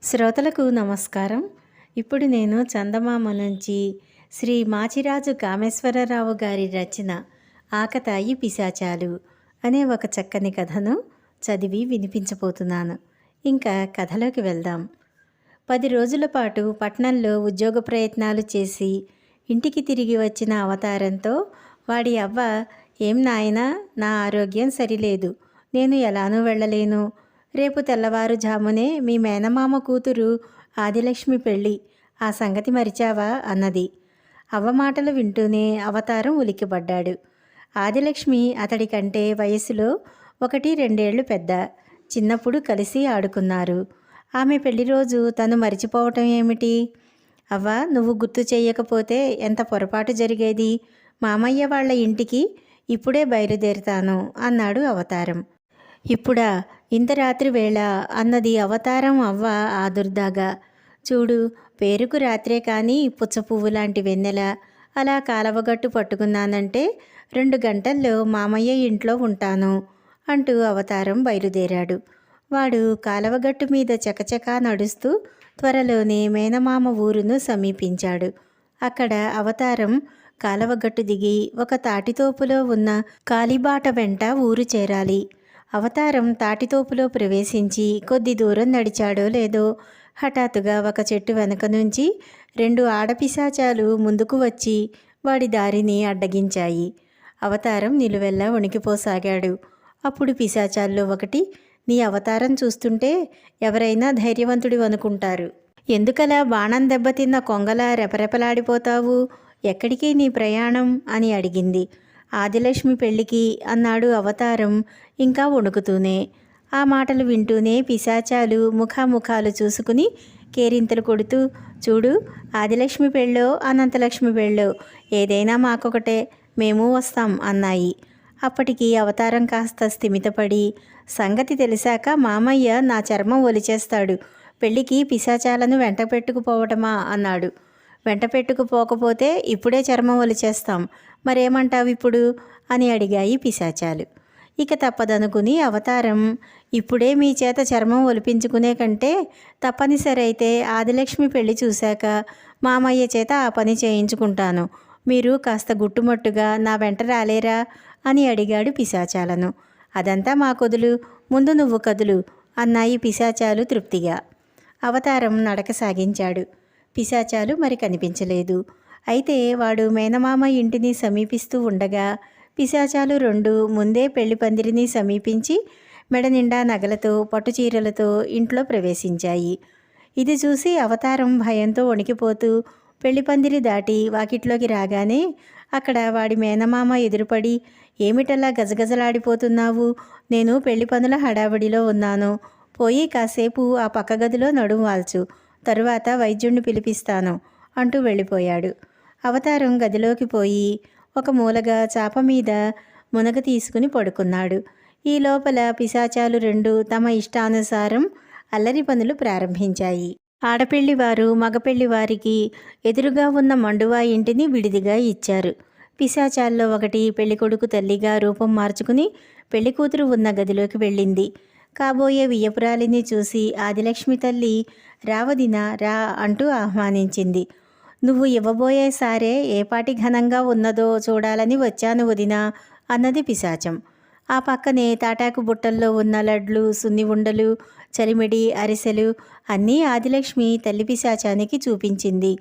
శ్రోతలకు నమస్కారం. ఇప్పుడు నేను చందమామ నుంచి శ్రీ మాచిరాజు కామేశ్వరరావు గారి రచన 'ఆకతాయి పిశాచాలు' అనే ఒక చక్కని కథను చదివి వినిపించబోతున్నాను. ఇంకా కథలోకి వెళ్దాం. 10 రోజుల పాటు పట్నంలో ఉద్యోగ ప్రయత్నాలు చేసి ఇంటికి తిరిగి వచ్చిన అవతారంతో వాడి అవ్వ, "ఏం నాయనా, నా ఆరోగ్యం సరిలేదు, నేను ఎలానూ వెళ్ళలేను. రేపు తెల్లవారుజామునే మీ మేనమామ కూతురు ఆదిలక్ష్మి పెళ్ళి, ఆ సంగతి మరిచావా?" అన్నది. అవ్వ మాటలు వింటూనే అవతారం ఉలిక్కిపడ్డాడు. ఆదిలక్ష్మి అతడి కంటే వయసులో 1-2 పెద్ద. చిన్నప్పుడు కలిసి ఆడుకున్నారు. ఆమె పెళ్లి రోజు తను మరిచిపోవటం ఏమిటి? "అవ్వ, నువ్వు గుర్తు చెయ్యకపోతే ఎంత పొరపాటు జరిగేది. మామయ్య వాళ్ళ ఇంటికి ఇప్పుడే బయలుదేరుతాను" అన్నాడు అవతారం. "ఇప్పుడా? ఇంత రాత్రి వేళ?" అన్నది అవతారం అవ్వ ఆదుర్దాగా. "చూడు, పేరుకు రాత్రే కానీ పుచ్చపువ్వు లాంటి వెన్నెల. అలా కాలవగట్టు పట్టుకున్నానంటే 2 గంటల్లో మామయ్య ఇంట్లో ఉంటాను" అంటూ అవతారం బయలుదేరాడు. వాడు కాలవగట్టు మీద చకచకా నడుస్తూ త్వరలోనే మేనమామ ఊరును సమీపించాడు. అక్కడ అవతారం కాలవగట్టు దిగి ఒక తాటితోపులో ఉన్న కాలిబాట వెంట ఊరు చేరాలి. అవతారం తాటితోపులో ప్రవేశించి కొద్ది దూరం నడిచాడో లేదో హఠాత్తుగా ఒక చెట్టు వెనక నుంచి 2 ఆడపిశాచాలు ముందుకు వచ్చి వాడి దారిని అడ్డగించాయి. అవతారం నిలువెల్లా వణికిపోసాగాడు. అప్పుడు పిశాచాల్లో ఒకటి, "నీ అవతారం చూస్తుంటే ఎవరైనా ధైర్యవంతుడివనుకుంటారు. ఎందుకలా బాణం దెబ్బతిన్న కొంగలా రెపరెపలాడిపోతావు? ఎక్కడికి నీ ప్రయాణం?" అని అడిగింది. "ఆదిలక్ష్మి పెళ్ళికి" అన్నాడు అవతారం ఇంకా వణుకుతూనే. ఆ మాటలు వింటూనే పిశాచాలు ముఖాముఖాలు చూసుకుని కేరింతలు కొడుతూ, "చూడు, ఆదిలక్ష్మి పెళ్ళో అనంతలక్ష్మి పెళ్ళో ఏదైనా మాకొకటే, మేము వస్తాం" అన్నాయి. అప్పటికి అవతారం కాస్త స్థిమితపడి, "సంగతి తెలిసాక మామయ్య నా చర్మం ఒలిచేస్తాడు. పెళ్ళికి పిశాచాలను వెంట పెట్టుకుపోవటమా?" అన్నాడు. "వెంట పెట్టుకుపోకపోతే ఇప్పుడే చర్మం ఒలిచేస్తాం. మరేమంటావిప్పుడు?" అని అడిగాయి పిశాచాలు. ఇక తప్పదనుకుని అవతారం, "ఇప్పుడే మీ చేత చర్మం ఒలిపించుకునే కంటే తప్పనిసరైతే ఆదిలక్ష్మి పెళ్లి చూశాక మామయ్య చేత ఆ పని చేయించుకుంటాను. మీరు కాస్త గుట్టుమట్టుగా నా వెంట రాలేరా?" అని అడిగాడు పిశాచాలను. "అదంతా మాకొదులు, ముందు నువ్వు కదులు" అన్నాయి పిశాచాలు తృప్తిగా. అవతారం నడక సాగించాడు. పిశాచాలు మరి కనిపించలేదు. అయితే వాడు మేనమామ ఇంటిని సమీపిస్తూ ఉండగా పిశాచాలు 2 ముందే పెళ్లి పందిరిని సమీపించి మెడ నిండా నగలతో పట్టుచీరలతో ఇంట్లో ప్రవేశించాయి. ఇది చూసి అవతారం భయంతో వణికిపోతూ పెళ్లి పందిరి దాటి వాకిట్లోకి రాగానే అక్కడ వాడి మేనమామ ఎదురుపడి, "ఏమిటలా గజగజలాడిపోతున్నావు? నేను పెళ్లి పనుల హడావిడిలో ఉన్నాను. పోయి కాసేపు ఆ పక్క గదిలో నడుం వాల్చు, తరువాత వైద్యుణ్ణి పిలిపిస్తాను" అంటూ వెళ్ళిపోయాడు. అవతారం గదిలోకి పోయి ఒక మూలగా చాప మీద మునగ తీసుకుని పడుకున్నాడు. ఈ లోపల పిశాచాలు 2 తమ ఇష్టానుసారం అల్లరి పనులు ప్రారంభించాయి. ఆడపెళ్లివారు మగపెళ్లివారికి ఎదురుగా ఉన్న మండువా ఇంటిని విడిదిగా ఇచ్చారు. పిశాచాల్లో ఒకటి పెళ్ళికొడుకు తల్లిగా రూపం మార్చుకుని పెళ్లికూతురు ఉన్న గదిలోకి వెళ్ళింది. కాబోయే వియ్యపురాలిని చూసి ఆదిలక్ష్మి తల్లి, "రావదినా, రా" అంటూ ఆహ్వానించింది. "నువ్వు ఇవ్వబోయే సారే ఏపాటి ఘనంగా ఉన్నదో చూడాలని వచ్చాను వదినా" అన్నది పిశాచం. ఆ పక్కనే తాటాకు బుట్టల్లో ఉన్న లడ్లు, సున్ని ఉండలు, చలిమిడి, అరిసెలు అన్నీ ఆదిలక్ష్మి తల్లి పిశాచానికి చూపించింది.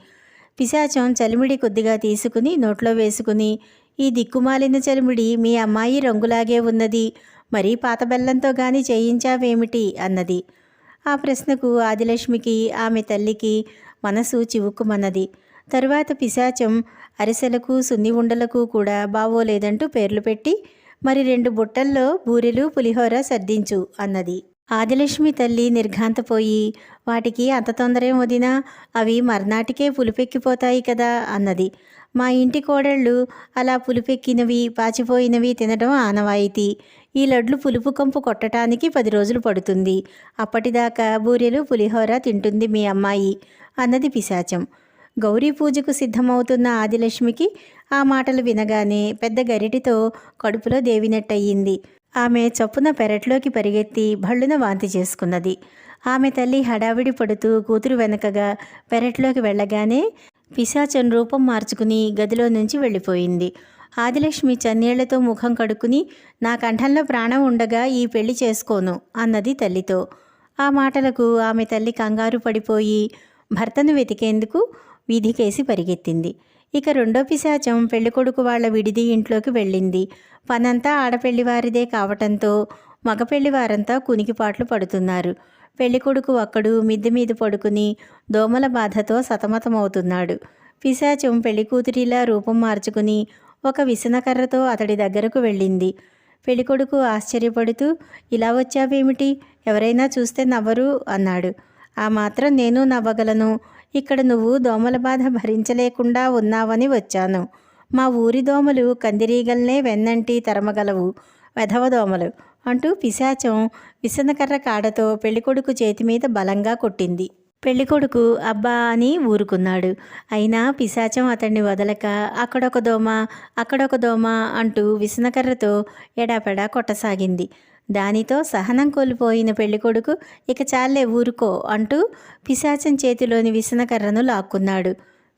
పిశాచం చలిమిడి కొద్దిగా తీసుకుని నోట్లో వేసుకుని, "ఈ దిక్కుమాలిన చలిమిడి మీ అమ్మాయి రంగులాగే ఉన్నది, మరీ పాత బెల్లంతో గాని చేయించావేమిటి?" అన్నది. ఆ ప్రశ్నకు ఆదిలక్ష్మికి ఆమె తల్లికి మనసు చివుక్కుమన్నది. తరువాత పిశాచం అరిసెలకు సున్ని ఉండలకు కూడా బావోలేదంటూ పేర్లు పెట్టి, "మరి 2 బుట్టల్లో బూరెలు పులిహోర సర్దించు" అన్నది. ఆదిలక్ష్మి తల్లి నిర్ఘాంతపోయి, "వాటికి అంత తొందరేం వదినా, అవి మర్నాటికే పులిపెక్కిపోతాయి కదా" అన్నది. "మా ఇంటి కోడళ్ళు అలా పులిపెక్కినవి పాచిపోయినవి తినడం ఆనవాయితీ. ఈ లడ్లు పులుపు కంపు కొట్టడానికి 10 రోజులు పడుతుంది. అప్పటిదాకా బూరెలు పులిహోర తింటుంది మీ అమ్మాయి" అన్నది పిశాచం. గౌరీ పూజకు సిద్ధమవుతున్న ఆదిలక్ష్మికి ఆ మాటలు వినగానే పెద్ద గరిటితో కడుపులో దేవినట్టయింది. ఆమె చప్పున పెరట్లోకి పరిగెత్తి భళ్ళున వాంతి చేసుకున్నది. ఆమె తల్లి హడావిడి పడుతూ కూతురు వెనకగా పెరట్లోకి వెళ్ళగానే పిశాచం రూపం మార్చుకుని గదిలో నుంచి వెళ్ళిపోయింది. ఆదిలక్ష్మి చన్నీళ్లతో ముఖం కడుక్కుని, నా కంఠంలో ప్రాణం ఉండగా ఈ పెళ్లి చేసుకోను అన్నది తల్లితో. ఆ మాటలకు ఆమె తల్లి కంగారు పడిపోయి భర్తను వెతికేందుకు వీధికేసి పరిగెత్తింది. ఇక రెండో పిశాచం పెళ్ళికొడుకు వాళ్ల విడిది ఇంట్లోకి వెళ్ళింది. పనంతా ఆడపెళ్లివారిదే కావటంతో మగ పెళ్లివారంతా కునికిపాట్లు పడుతున్నారు. పెళ్ళికొడుకు అక్కడు మిద్దె మీద పడుకుని దోమల బాధతో సతమతమవుతున్నాడు. పిశాచం పెళ్లికూతురిలా రూపం మార్చుకుని ఒక విసనకర్రతో అతడి దగ్గరకు వెళ్ళింది. పెళ్ళికొడుకు ఆశ్చర్యపడుతూ, ఇలా వచ్చావేమిటి, ఎవరైనా చూస్తే నవ్వరు అన్నాడు. ఆ మాత్రం నేను నవ్వగలను. ఇక్కడ నువ్వు దోమల బాధ భరించలేకుండా ఉన్నావని వచ్చాను. మా ఊరి దోమలు కందిరీగల్నే వెన్నంటి తరమగలవు, వెధవ దోమలు అంటూ పిశాచం విసనకర్ర కాడతో పెళ్ళికొడుకు చేతి మీద బలంగా కొట్టింది. పెళ్ళికొడుకు అబ్బా అని ఊరుకున్నాడు. అయినా పిశాచం అతన్ని వదలక అక్కడొక దోమ, అక్కడొక దోమ అంటూ విసనకర్రతో ఎడాపెడా కొట్టసాగింది. దానితో సహనం కోల్పోయిన పెళ్ళికొడుకు ఇక చాలే ఊరుకో అంటూ పిశాచం చేతిలోని విసనకర్రను లాక్కున్నాడు.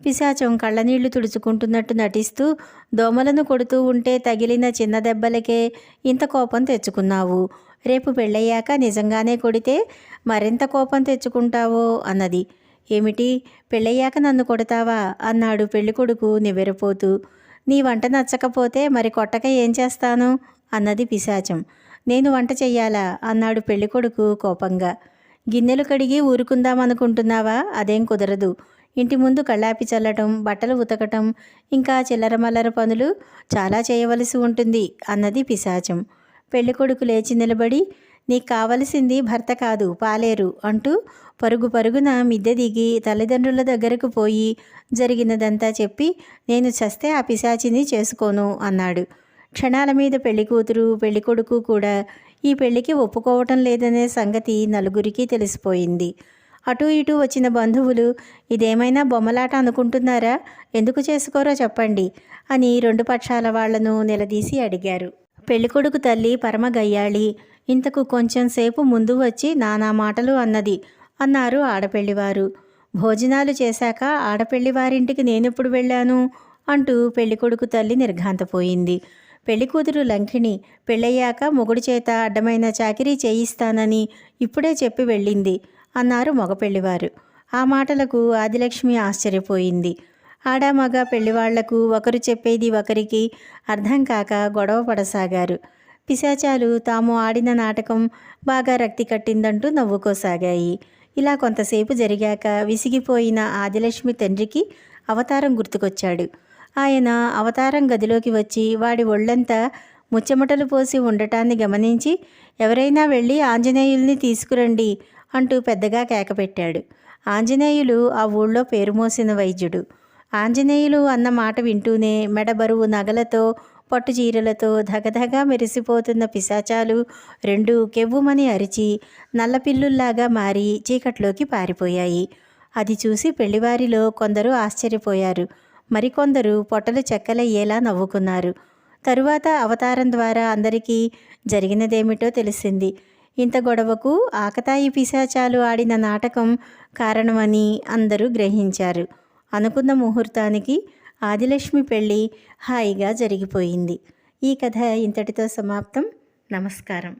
పిశాచం కళ్ళనీళ్లు తుడుచుకుంటున్నట్టు నటిస్తూ, దోమలను కొడుతూ ఉంటే తగిలిన చిన్న దెబ్బలకే ఇంత కోపం తెచ్చుకున్నావు. రేపు పెళ్ళయ్యాక నిజంగానే కొడితే మరింత కోపం తెచ్చుకుంటావో అన్నది. ఏమిటి, పెళ్ళయ్యాక నన్ను కొడతావా అన్నాడు పెళ్ళికొడుకు నివ్వెరపోతూ. నీ వంట నచ్చకపోతే మరి కొట్టక ఏం చేస్తాను అన్నది పిశాచం. నేను వంట చెయ్యాలా అన్నాడు పెళ్ళికొడుకు కోపంగా. గిన్నెలు కడిగి ఊరుకుందామనుకుంటున్నావా? అదేం కుదరదు. ఇంటి ముందు కళ్ళాపి చల్లటం, బట్టలు ఉతకటం, ఇంకా చిల్లర మల్లర పనులు చాలా చేయవలసి ఉంటుంది అన్నది పిశాచం. పెళ్ళికొడుకు లేచి నిలబడి, నీకు కావలసింది భర్త కాదు పాలేరు అంటూ పరుగు పరుగున మిద్దె దిగి తల్లిదండ్రుల దగ్గరకు పోయి జరిగినదంతా చెప్పి, నేను చస్తే ఆ పిశాచిని చేసుకోను అన్నాడు. క్షణాల మీద పెళ్ళికూతురు పెళ్ళికొడుకు కూడా ఈ పెళ్లికి ఒప్పుకోవటం లేదనే సంగతి నలుగురికి తెలిసిపోయింది. అటూ ఇటూ వచ్చిన బంధువులు, ఇదేమైనా బొమ్మలాట అనుకుంటున్నారా, ఎందుకు చేసుకోరో చెప్పండి అని రెండు పక్షాల వాళ్లను నిలదీసి అడిగారు. పెళ్ళికొడుకు తల్లి పరమ గయ్యాళి, ఇంతకు కొంచెం సేపు ముందు వచ్చి నానా మాటలు అన్నది అన్నారు ఆడపెళ్లివారు. భోజనాలు చేశాక ఆడపెళ్లివారింటికి నేనెప్పుడు వెళ్ళాను అంటూ పెళ్ళికొడుకు తల్లి నిర్ఘాంతపోయింది. పెళ్ళికూతురు లంకిణి పెళ్ళయ్యాక మొగుడు చేత అడ్డమైన చాకిరీ చేయిస్తానని ఇప్పుడే చెప్పి వెళ్ళింది అన్నారు మగపెళ్లివారు. ఆ మాటలకు ఆదిలక్ష్మి ఆశ్చర్యపోయింది. ఆడామగ పెళ్లివాళ్లకు ఒకరు చెప్పేది ఒకరికి అర్థం కాక గొడవ పడసాగారు. పిశాచాలు తాము ఆడిన నాటకం బాగా రక్తి కట్టిందంటూ నవ్వుకోసాగాయి. ఇలా కొంతసేపు జరిగాక విసిగిపోయిన ఆదిలక్ష్మి తండ్రికి అవతారం గుర్తుకొచ్చాడు. ఆయన అవతారం గదిలోకి వచ్చి వాడి ఒళ్ళంతా ముచ్చెమటలు పోసి ఉండటాన్ని గమనించి, ఎవరైనా వెళ్ళి ఆంజనేయుల్ని తీసుకురండి అంటూ పెద్దగా కేకపెట్టాడు. ఆంజనేయులు ఆ ఊళ్ళో పేరుమోసిన వైద్యుడు. ఆంజనేయులు అన్న మాట వింటూనే మెడబరువు నగలతో పట్టుచీరలతో ధగధగా మెరిసిపోతున్న పిశాచాలు రెండు కెవ్వుమని అరిచి నల్లపిల్లుల్లాగా మారి చీకట్లోకి పారిపోయాయి. అది చూసి పెళ్లివారిలో కొందరు ఆశ్చర్యపోయారు. మరికొందరు పొట్టలు చెక్కలయ్యేలా నవ్వుకున్నారు. తరువాత అవతారం ద్వారా అందరికీ జరిగినదేమిటో తెలిసింది. ఇంత గొడవకు ఆకతాయి పిశాచాలు ఆడిన నాటకం కారణమని అందరూ గ్రహించారు. అనుకున్న ముహూర్తానికి ఆదిలక్ష్మి పెళ్ళి హాయిగా జరిగిపోయింది. ఈ కథ ఇంతటితో సమాప్తం. నమస్కారం.